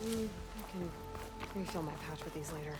I can refill my pouch with these later.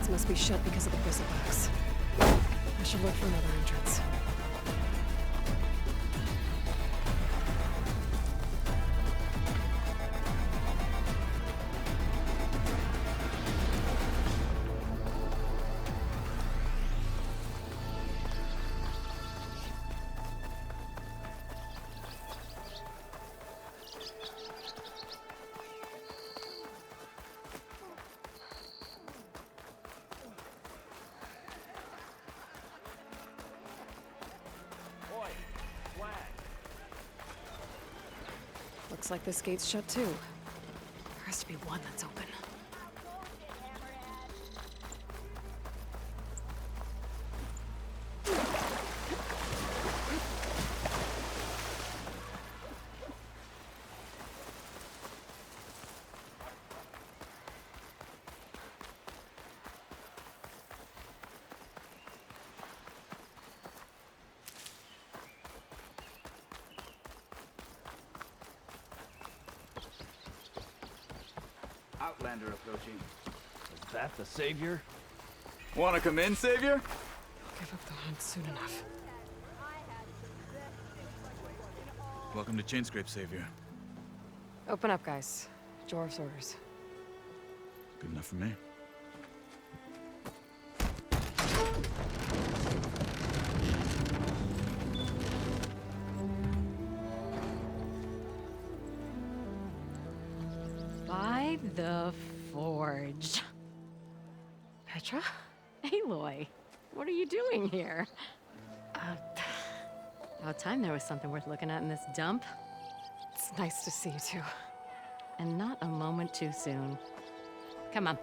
Must be shut because of the bristlebugs. I should look for another entrance. Looks like this gate's shut too. There has to be one that's open. Outlander approaching. Is that the Savior? Wanna come in, Savior? Give up the hunt soon enough. Welcome to Chainscrape, Savior. Open up, guys. Dwarf's orders. Good enough for me. By the forge. Petra? Aloy, what are you doing here? About time there was something worth looking at in this dump. It's nice to see you too. And not a moment too soon. Come on.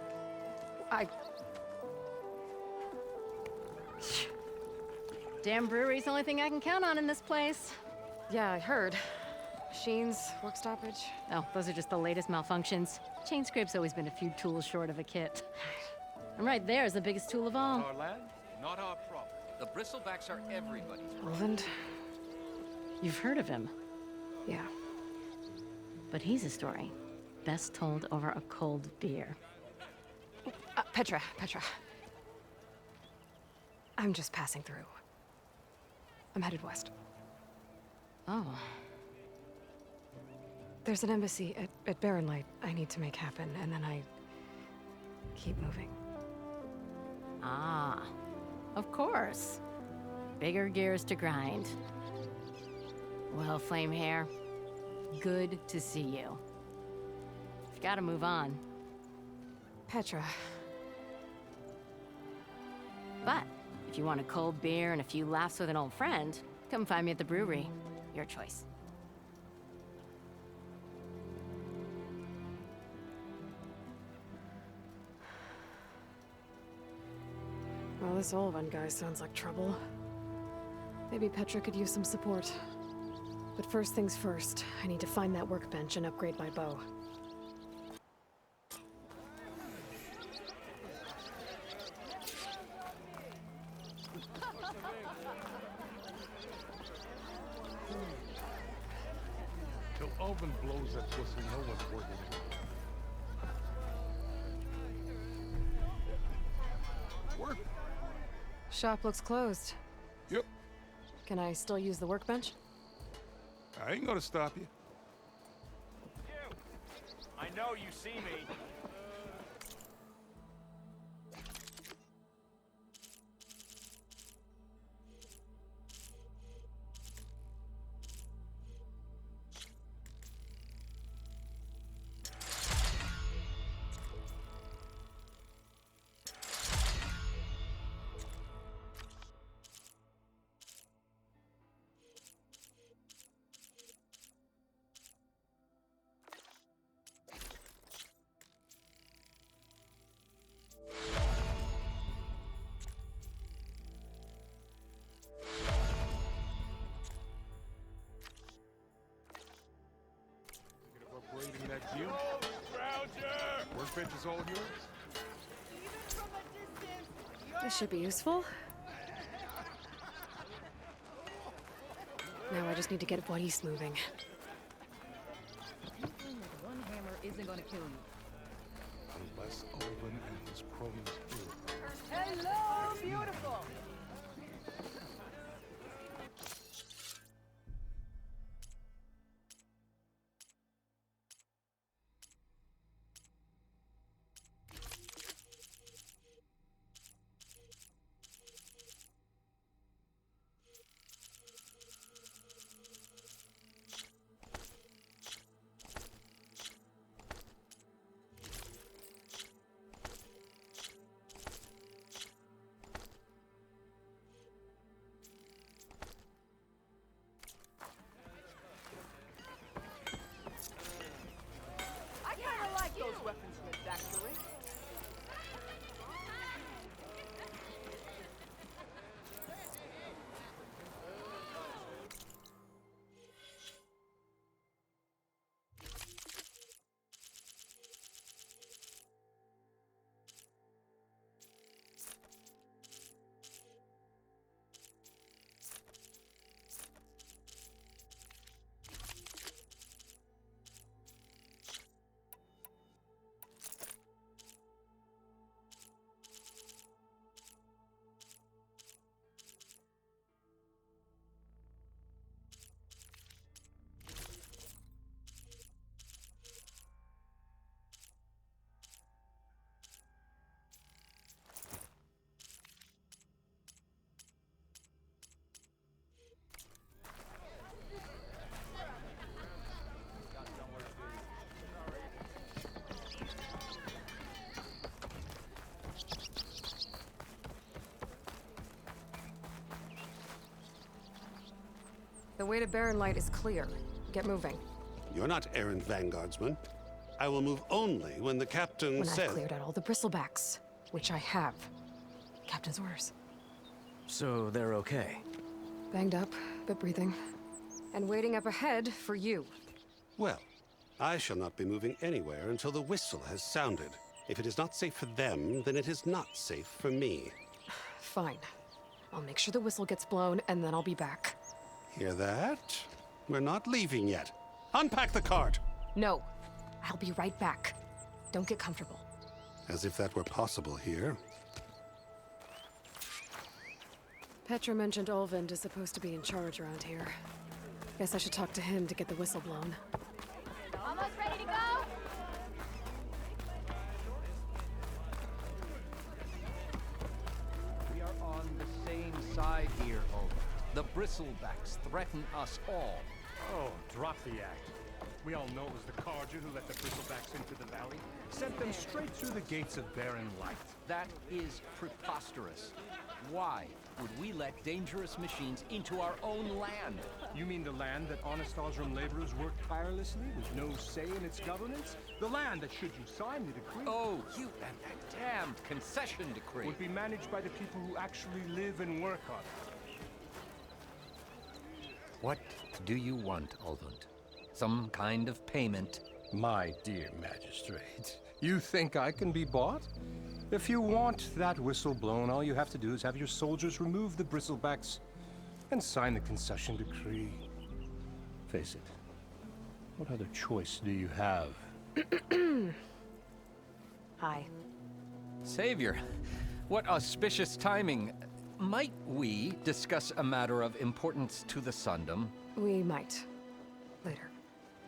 Damn brewery's the only thing I can count on in this place. Yeah, I heard. Machines, work stoppage. Oh, those are just the latest malfunctions. Chainscrape's always been a few tools short of a kit. And right there is the biggest tool of all. Our land, not our problem. The bristlebacks are everybody's problem. Roland? You've heard of him, Yeah. but he's a story best told over a cold beer. Petra. I'm just passing through. I'm headed west. Oh, There's an embassy at Barren Light I need to make happen, and then I keep moving. ah, of course. Bigger gears to grind. Well, Flame Hair, good to see you. You've got to move on. Petra. But if you want a cold beer and a few laughs with an old friend, come find me at the brewery. Your choice. Well, this Olvan guy sounds like trouble. Maybe Petra could use some support. But first things first, I need to find that workbench and upgrade my bow. Till Alvin blows that pussy, no one's working. Work. Shop looks closed. Yep. Can I still use the workbench? I ain't gonna stop you. You! I know you see me. Workbench is all yours? This should be useful. Now I just need to get what he's moving. One hammer isn't gonna kill you. Unless Olin and his cronies do. Hello, beautiful! I kinda like those weaponsmiths, actually. The way to Barren Light is clear. Get moving. You're not errand vanguardsman. I will move only when the captain When says... I've cleared out all the bristlebacks, which I have. Captain's orders. So they're okay? Banged up, but breathing. And waiting up ahead for you. Well, I shall not be moving anywhere until the whistle has sounded. If it is not safe for them, then it is not safe for me. Fine. I'll make sure the whistle gets blown, and then I'll be back. Hear that? We're not leaving yet. Unpack the cart! No. I'll be right back. Don't get comfortable. As if that were possible here. Petra mentioned Olvind is supposed to be in charge around here. Guess I should talk to him to get the whistle blown. Almost ready to go? We are on the same side here, Olin. The bristlebacks threaten us all. Oh, drop the act. We all know it was the Carja who let the bristlebacks into the valley. Sent them straight through the gates of Barren Light. That is preposterous. Why would we let dangerous machines into our own land? You mean the land that honest Osram laborers work tirelessly with no say in its governance? The land that, should you sign the decree, Oh, you and that damned concession decree. would be managed by the people who actually live and work on it. What do you want, Olvund? Some kind of payment? My dear magistrate, you think I can be bought? If you want that whistle blown, all you have to do is have your soldiers remove the bristlebacks and sign the concession decree. Face it, what other choice do you have? Hi. Savior, what auspicious timing. Might we discuss a matter of importance to the Sundom? We might. Later.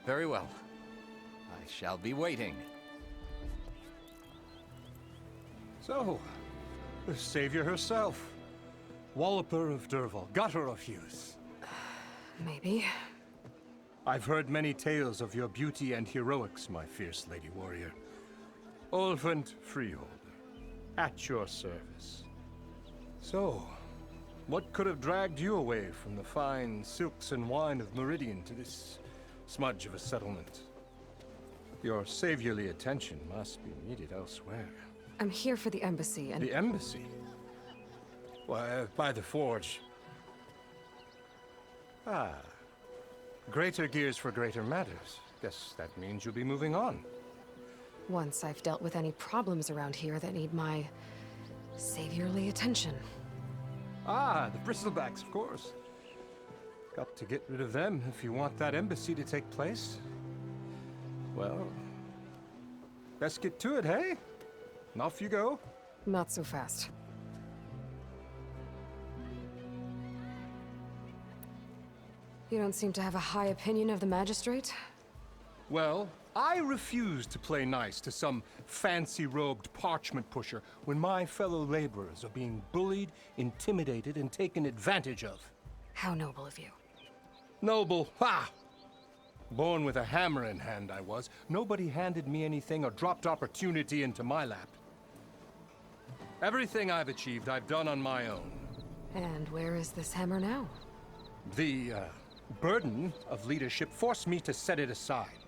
Very well. I shall be waiting. So, the savior herself. Walloper of Derval, gutter of youth. Maybe. I've heard many tales of your beauty and heroics, my fierce lady warrior. Olvund Freeholder, at your service. So, what could have dragged you away from the fine silks and wine of Meridian to this smudge of a settlement? Your saviorly attention must be needed elsewhere. I'm here for the embassy and... The embassy? Why, by the forge. Ah. Greater gears for greater matters. Guess that means you'll be moving on. once I've dealt with any problems around here that need my saviorly attention. Ah, the bristlebacks, of course. Got to get rid of them if you want that embassy to take place. Well, best get to it, hey? And off you go. Not so fast. You don't seem to have a high opinion of the magistrate? Well, I refuse to play nice to some fancy-robed parchment pusher when my fellow laborers are being bullied, intimidated, and taken advantage of. How noble of you. Noble, ha! Born with a hammer in hand, I was. Nobody handed me anything or dropped opportunity into my lap. Everything I've achieved, I've done on my own. And where is this hammer now? The, burden of leadership forced me to set it aside.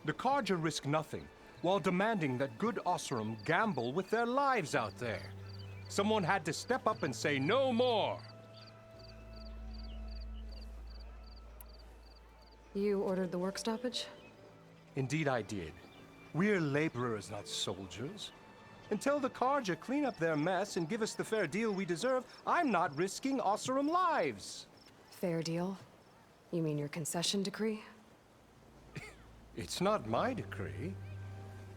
The Carja risk nothing, while demanding that good Oseram gamble with their lives out there. Someone had to step up and say no more. You ordered the work stoppage? Indeed I did. We're laborers, not soldiers. Until the Carja clean up their mess and give us the fair deal we deserve, I'm not risking Oseram lives. Fair deal? You mean your concession decree? It's not my decree.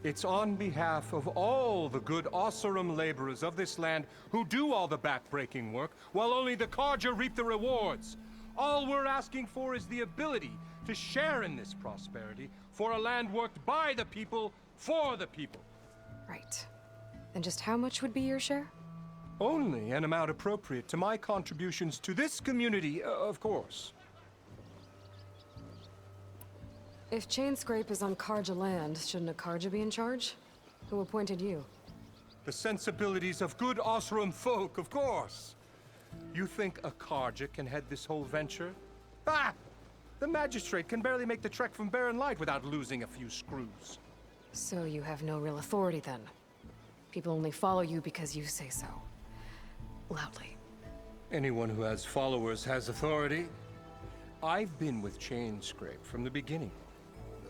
It's on behalf of all the good Oseram laborers of this land who do all the backbreaking work, while only the Carja reap the rewards. All we're asking for is the ability to share in this prosperity for a land worked by the people, for the people. Right. And just how much would be your share? Only an amount appropriate to my contributions to this community, of course. If Chainscrape is on Carja land, shouldn't a Carja be in charge? Who appointed you? The sensibilities of good Oseram folk, of course. You think a Carja can head this whole venture? Ah! The magistrate can barely make the trek from Barren Light without losing a few screws. So you have no real authority then? People only follow you because you say so. Loudly. Anyone who has followers has authority. I've been with Chainscrape from the beginning.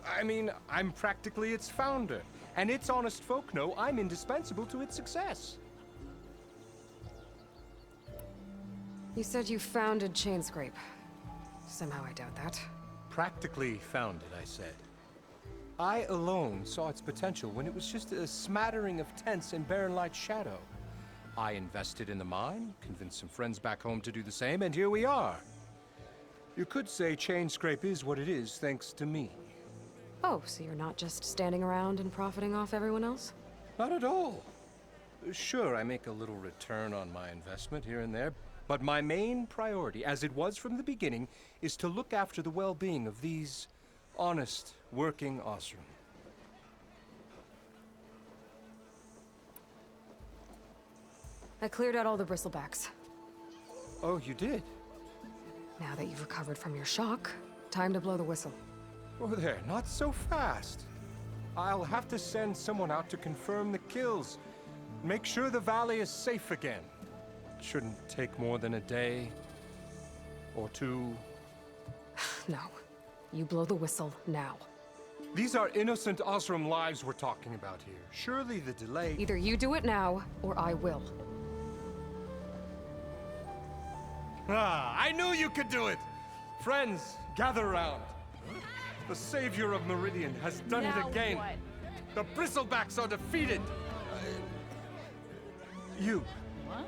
I mean, I'm practically its founder, and its honest folk know I'm indispensable to its success. You said you founded Chainscrape. Somehow I doubt that. Practically founded, I said. I alone saw its potential when it was just a smattering of tents in Barren Light's shadow. I invested in the mine, convinced some friends back home to do the same, and here we are. You could say Chainscrape is what it is thanks to me. Oh, so you're not just standing around and profiting off everyone else? Not at all. Sure, I make a little return on my investment here and there, but my main priority, as it was from the beginning, is to look after the well-being of these honest, working Oseram. I cleared out all the bristlebacks. Oh, you did? Now that you've recovered from your shock, time to blow the whistle. Oh, there, not so fast. I'll have to send someone out to confirm the kills. Make sure the valley is safe again. It shouldn't take more than a day or two. No. You blow the whistle now. These are innocent Oseram lives we're talking about here. Surely the delay... Either you do it now, or I will. Ah, I knew you could do it! Friends, gather round. The savior of Meridian has done it again. What? The bristlebacks are defeated. You. What?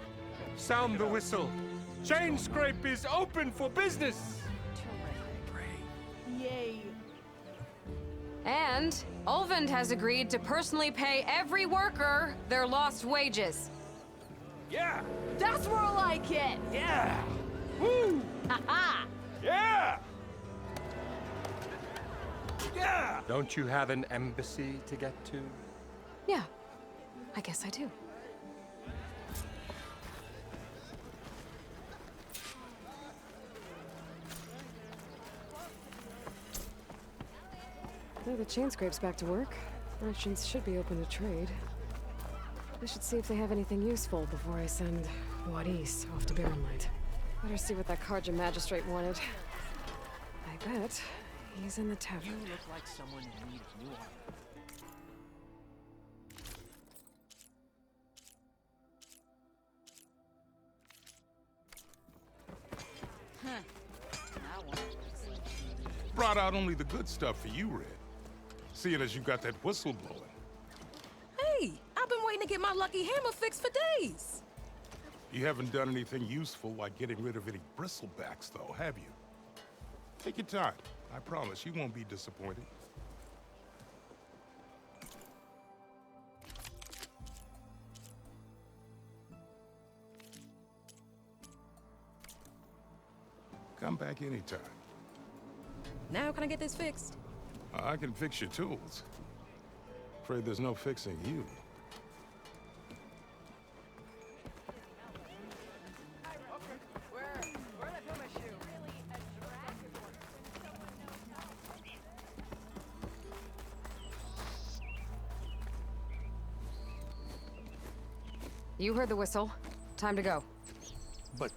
Sound the whistle. Chainscrape is open for business. Yay. And Ulvund has agreed to personally pay every worker their lost wages. Yeah! That's more like it! Yeah! Woo! Ha-ha! Yeah! Yeah! Don't you have an embassy to get to? Yeah, I guess I do. Now the Chainscrape's back to work. Merchants should be open to trade. I should see if they have anything useful before I send Wadis off to Barren Light. Better see what that Carja magistrate wanted. I bet he's in the tavern. You look like someone who needs new armor. brought out only the good stuff for you, Red. Seeing as you got that whistle blowing. Hey, I've been waiting to get my lucky hammer fixed for days. You haven't done anything useful like getting rid of any bristlebacks, though, have you? Take your time. I promise you won't be disappointed. Come back anytime. Now can I get this fixed? I can fix your tools. Afraid there's no fixing you. You heard the whistle. Time to go. But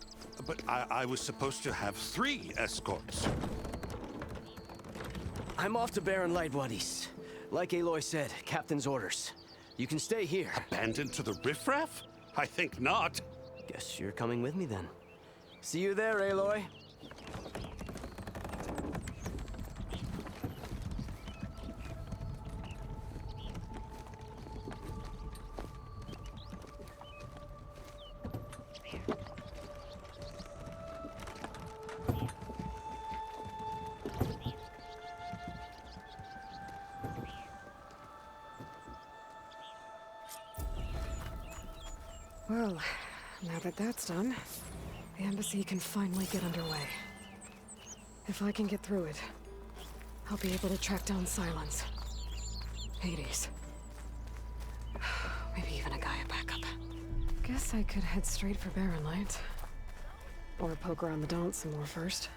I was supposed to have 3 escorts. I'm off to Baron Light Wadis. Like Aloy said, Captain's orders. You can stay here. Abandoned to the riffraff? I think not. Guess you're coming with me then. See you there, Aloy. Well, now that that's done, the embassy can finally get underway. If I can get through it, I'll be able to track down Sylens, Hades, maybe even a Gaia backup. Guess I could head straight for Baron Light. Or poke around the Daunt some more first.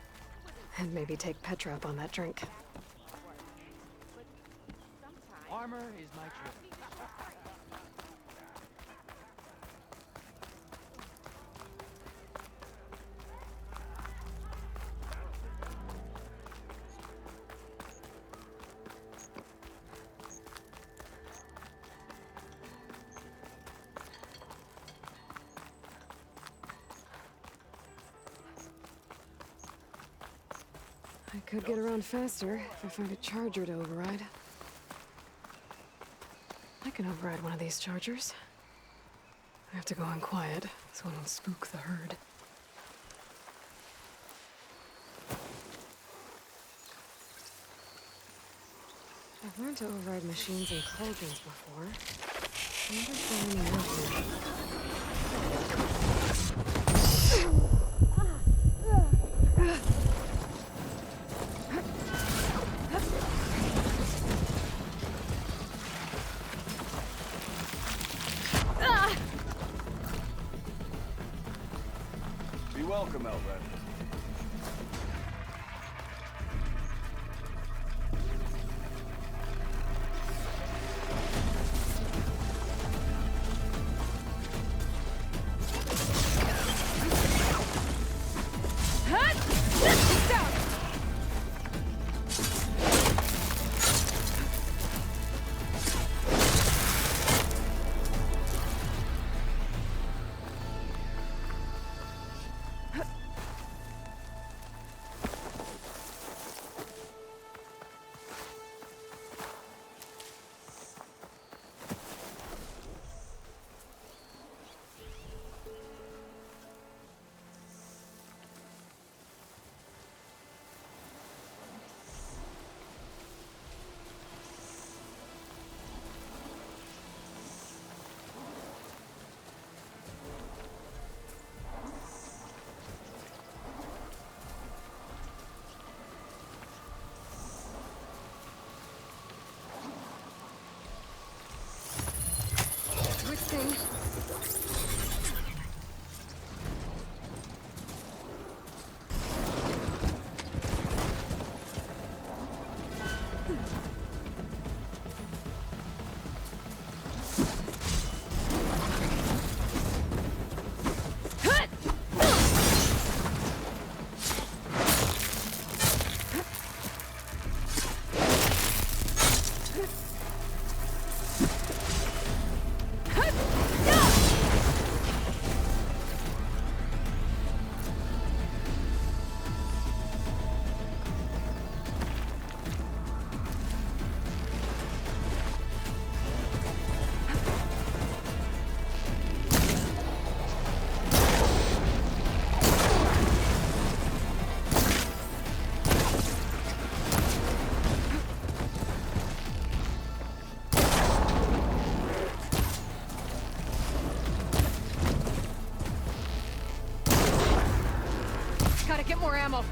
And maybe take Petra up on that drink. Armor is my trade. I could get around faster if I find a charger to override. I can override one of these chargers. I have to go in quiet, so I don't spook the herd. I've learned to override machines and cauldrons before. I wonder if there are any more here. Be welcome, Elven. Twisting. No! got more ammo.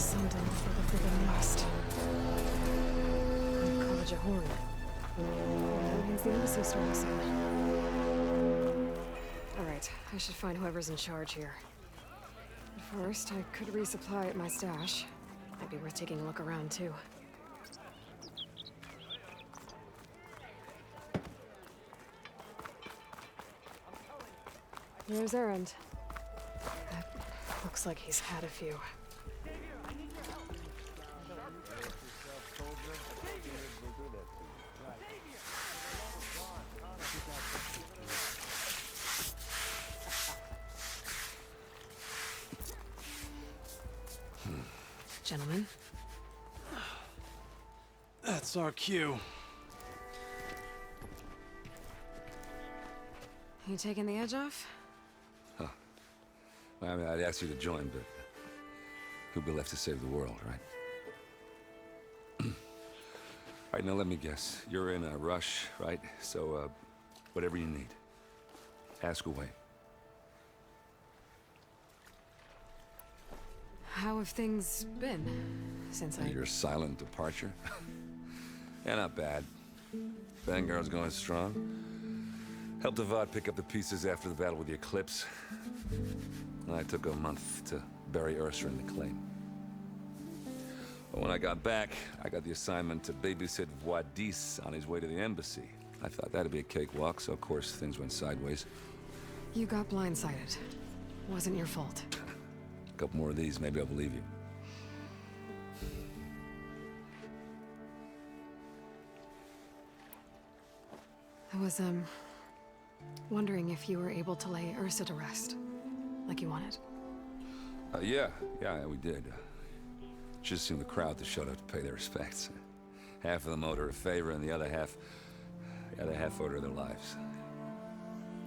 Sundom for the Forbidden West. And Carja Horn. That means the embassy storm soon. Alright, I should find whoever's in charge here. But first, I could resupply at my stash. Might be worth taking a look around, too. Here's Errand. That looks like he's had a few. Gentlemen. That's our cue. You taking the edge off? Huh. Well, I mean, I'd ask you to join, but who'd be left to save the world, right? All right, now let me guess. You're in a rush, right? So, whatever you need, ask away. How have things been since Your silent departure? Yeah, not bad. Vanguard's going strong. Helped Avad pick up the pieces after the battle with the Eclipse. I took a month to bury Ursa in the claim. But when I got back, I got the assignment to babysit Wadis on his way to the embassy. I thought that'd be a cakewalk, so of course things went sideways. You got blindsided. Wasn't your fault. A couple more of these, maybe I'll believe you. I was, wondering if you were able to lay Ursa to rest, like you wanted. Yeah, we did. Just seemed the crowd that showed up to pay their respects. Half of them owed her a favor, and the other half owed her their lives.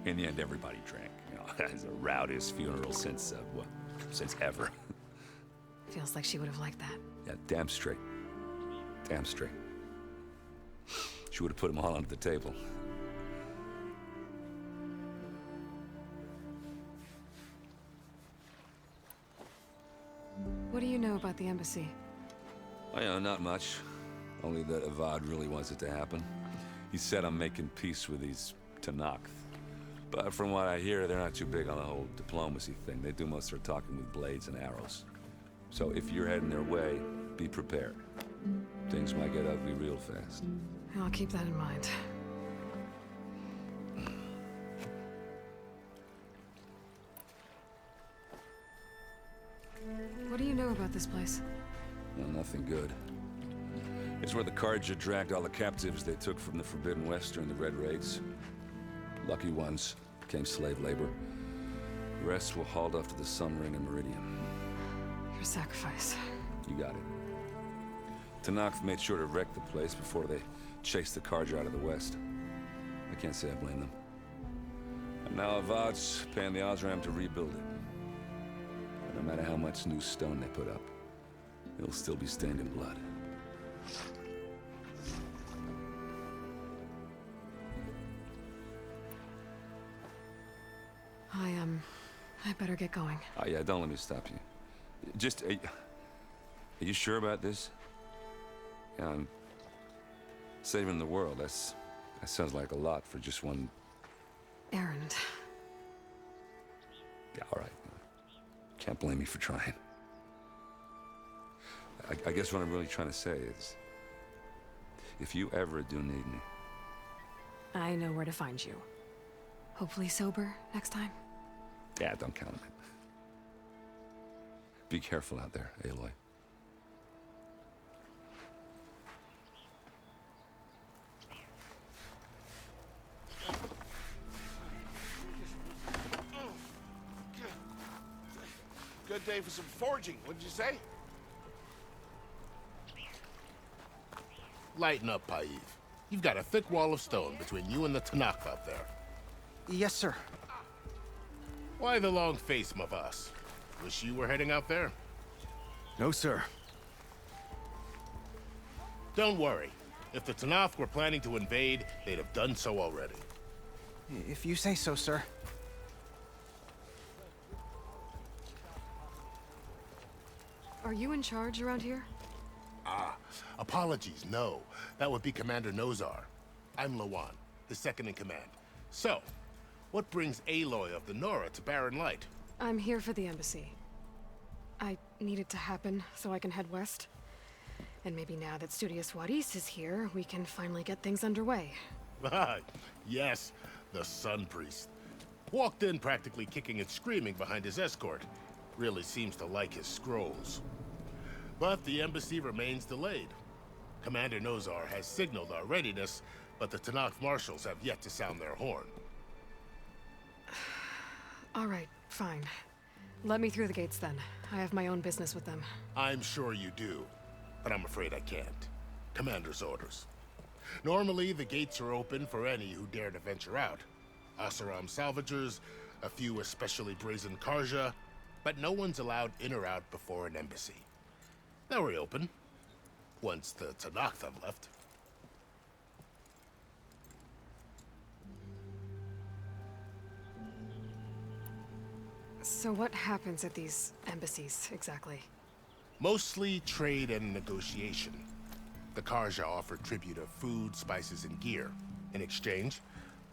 In the end, everybody drank. You know, it's the rowdiest funeral since, since ever. Feels like she would have liked that. Yeah, damn straight. Damn straight. She would have put them all under the table. What do you know about the embassy? Oh, you know, not much. Only that Avad really wants it to happen. He said I'm making peace with these Tenakth. But from what I hear, they're not too big on the whole diplomacy thing. They do most of their talking with blades and arrows. So if you're heading their way, be prepared. Things might get ugly real fast. I'll keep that in mind. What do you know about this place? Well, nothing good. It's where the Carja dragged all the captives they took from the Forbidden West during the Red Raids. Lucky ones became slave labor. The rest were hauled off to the Sun Ring and Meridian. Your sacrifice. You got it. Tenakth made sure to wreck the place before they chased the Carja out of the West. I can't say I blame them. And now Avad's paying the Osram to rebuild it. No matter how much new stone they put up, it'll still be stained in blood. I better get going. Oh, yeah, don't let me stop you. Just, are you sure about this? Yeah, I'm saving the world. That sounds like a lot for just one... errand. Yeah, all right. Can't blame me for trying. I guess what I'm really trying to say is, if you ever do need me... I know where to find you. Hopefully sober next time. Yeah, don't count on it. Be careful out there, Aloy. Good day for some forging, what'd you say? Lighten up, Paiv. You've got a thick wall of stone between you and the Tenakth out there. Yes, sir. Why the long face, Mavas? Wish you were heading out there? No, sir. Don't worry. If the Tenakth were planning to invade, they'd have done so already. If you say so, sir. Are you in charge around here? Ah, apologies, no. That would be Commander Nozar. I'm Lawan, his second in command. So, what brings Aloy of the Nora to Barren Light? I'm here for the embassy. I need it to happen so I can head west. And maybe now that Studious Wadis is here, we can finally get things underway. Yes, the Sun Priest. Walked in practically kicking and screaming behind his escort. Really seems to like his scrolls. But the embassy remains delayed. Commander Nozar has signaled our readiness, but the Tenakth marshals have yet to sound their horn. All right, fine. Let me through the gates then. I have my own business with them. I'm sure you do, but I'm afraid I can't. Commander's orders. Normally, the gates are open for any who dare to venture out. Asaram salvagers, a few especially brazen Carja, but no one's allowed in or out before an embassy. They'll reopen, once the Tenakth have left. So what happens at these embassies, exactly? Mostly trade and negotiation. The Carja offered tribute of food, spices, and gear. In exchange,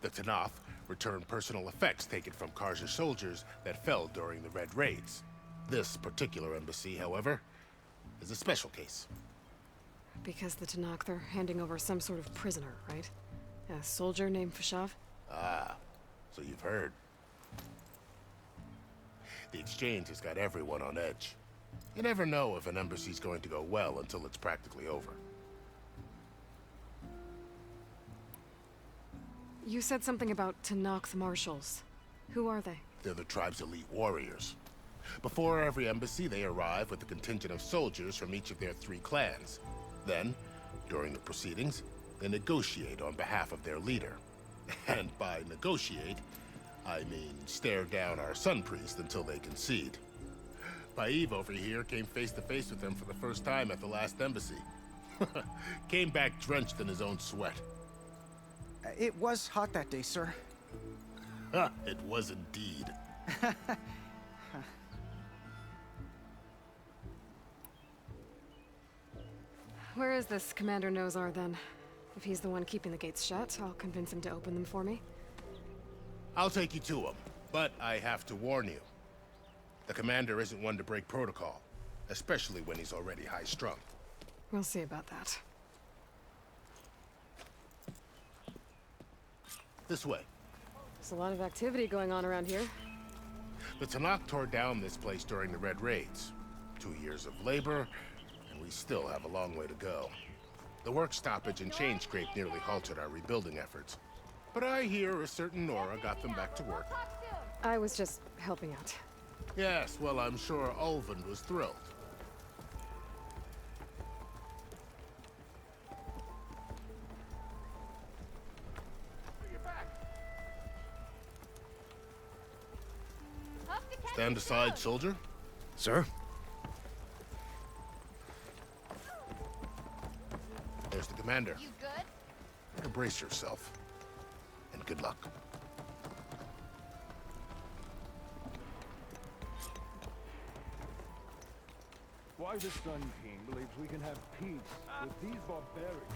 the Tenakth returned personal effects taken from Carja soldiers that fell during the Red Raids. This particular embassy, however, is a special case. Because the Tenakth are handing over some sort of prisoner, right? A soldier named Fashav? Ah, so you've heard. The exchange has got everyone on edge. You never know if an embassy's going to go well until it's practically over. You said something about Tenakth marshals. Who are they? They're the tribe's elite warriors. Before every embassy, they arrive with a contingent of soldiers from each of their 3 clans. Then, during the proceedings, they negotiate on behalf of their leader. And by negotiate, I mean stare down our sun priest until they concede. Paeve over here came face to face with them for the first time at the last embassy. Came back drenched in his own sweat. It was hot that day, sir. It was indeed. Where is this Commander Nozar, then? If he's the one keeping the gates shut, I'll convince him to open them for me. I'll take you to him, but I have to warn you. The commander isn't one to break protocol, especially when he's already high-strung. We'll see about that. This way. There's a lot of activity going on around here. The Tenakth tore down this place during the Red Raids. 2 years of labor, and we still have a long way to go. The work stoppage in Chainscrape nearly halted our rebuilding efforts. But I hear a certain Nora got them back to work. I was just helping out. Yes, well, I'm sure Ulvund was thrilled. Stand aside, soldier. Sir? There's the commander. You good? Better brace yourself. And good luck. Why the Sun King believes we can have peace with these barbarians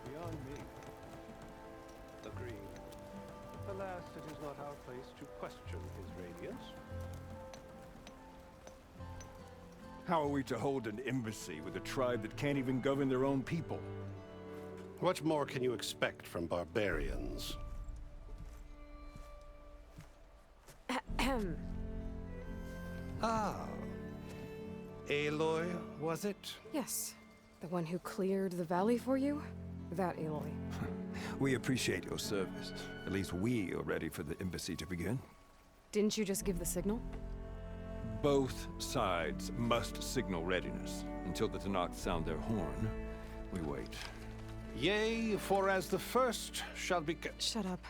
beyond me. Agreed. Alas, it is not our place to question his radiance. How are we to hold an embassy with a tribe that can't even govern their own people? What more can you expect from barbarians? Ah. Aloy, was it? Yes. The one who cleared the valley for you? That Aloy. We appreciate your service. At least we are ready for the embassy to begin. Didn't you just give the signal? Both sides must signal readiness. Until the Tenakth sound their horn, we wait. Yea, for as the first shall be... Shut up.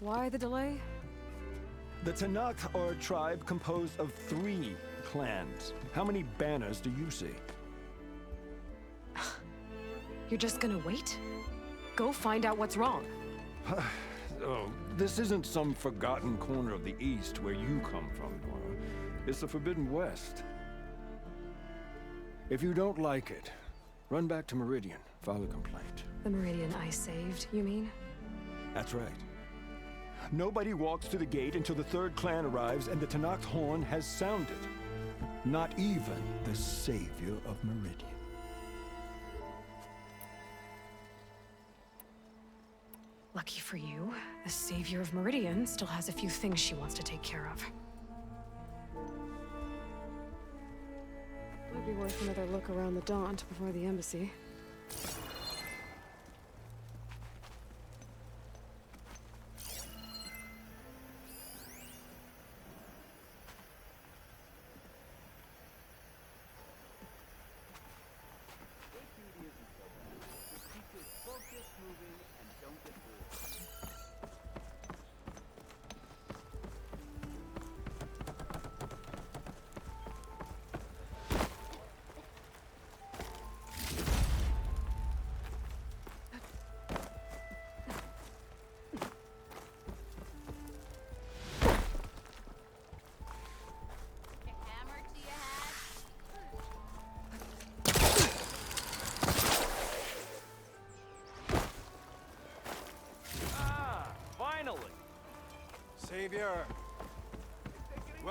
Why the delay? The Tenakth are a tribe composed of 3 clans. How many banners do you see? You're just gonna wait? Go find out what's wrong. Oh, this isn't some forgotten corner of the East where you come from, Nora. It's the Forbidden West. If you don't like it, run back to Meridian, file a complaint. The Meridian I saved, you mean? That's right. Nobody walks to the gate until the 3rd clan arrives and the Tenakth horn has sounded. Not even the savior of Meridian. Lucky for you, the savior of Meridian still has a few things she wants to take care of. Might be worth another look around the Daunt before the embassy.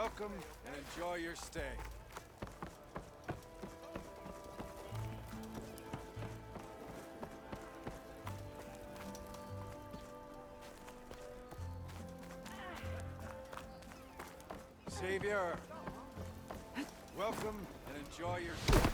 Welcome and enjoy your stay. Savior, welcome and enjoy your stay.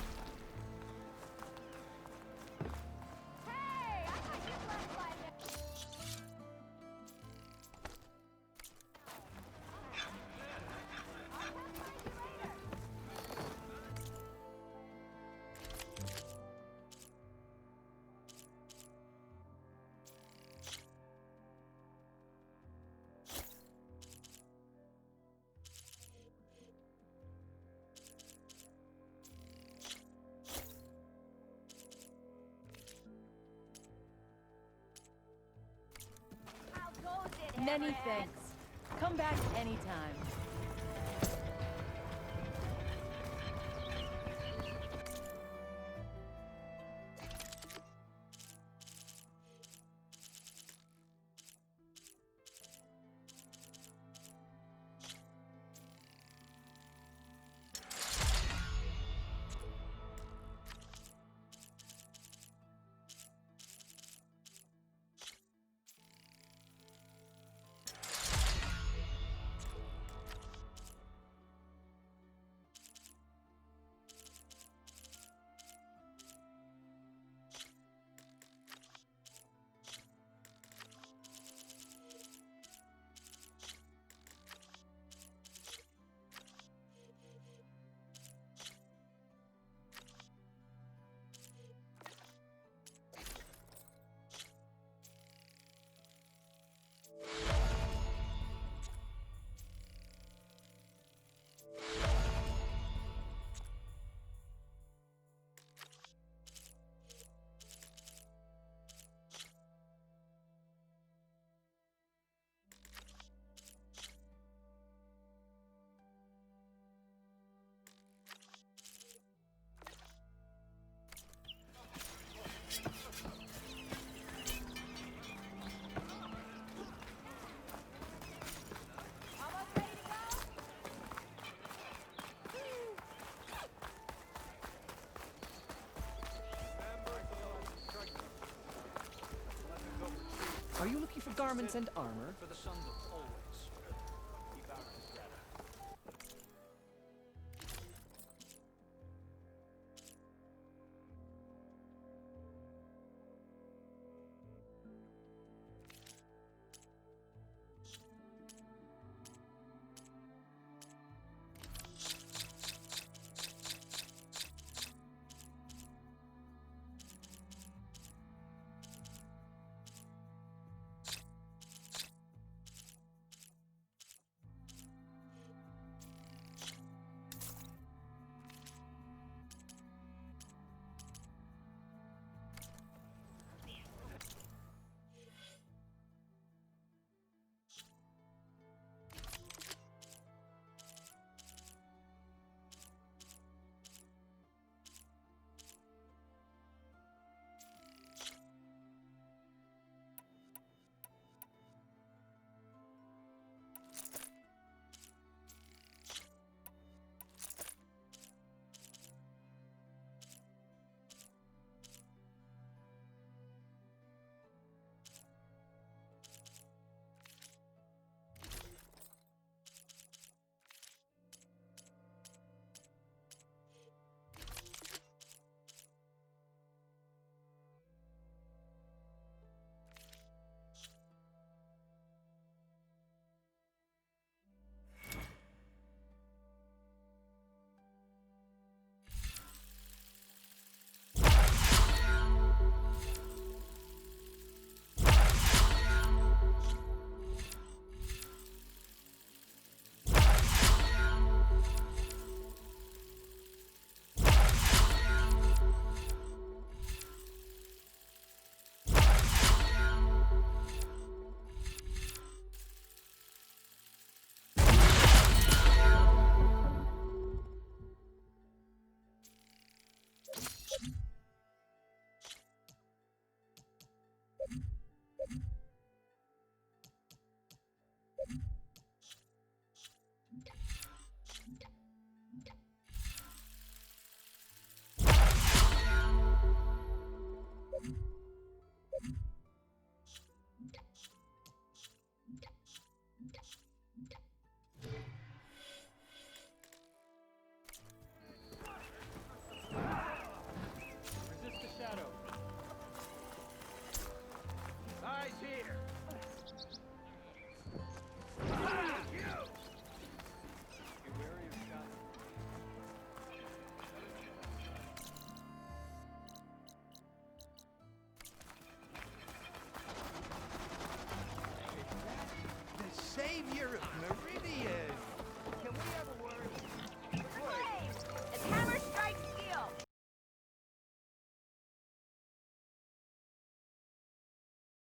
Many thanks. Come back anytime. Are you looking for garments and armor? For the sons of old.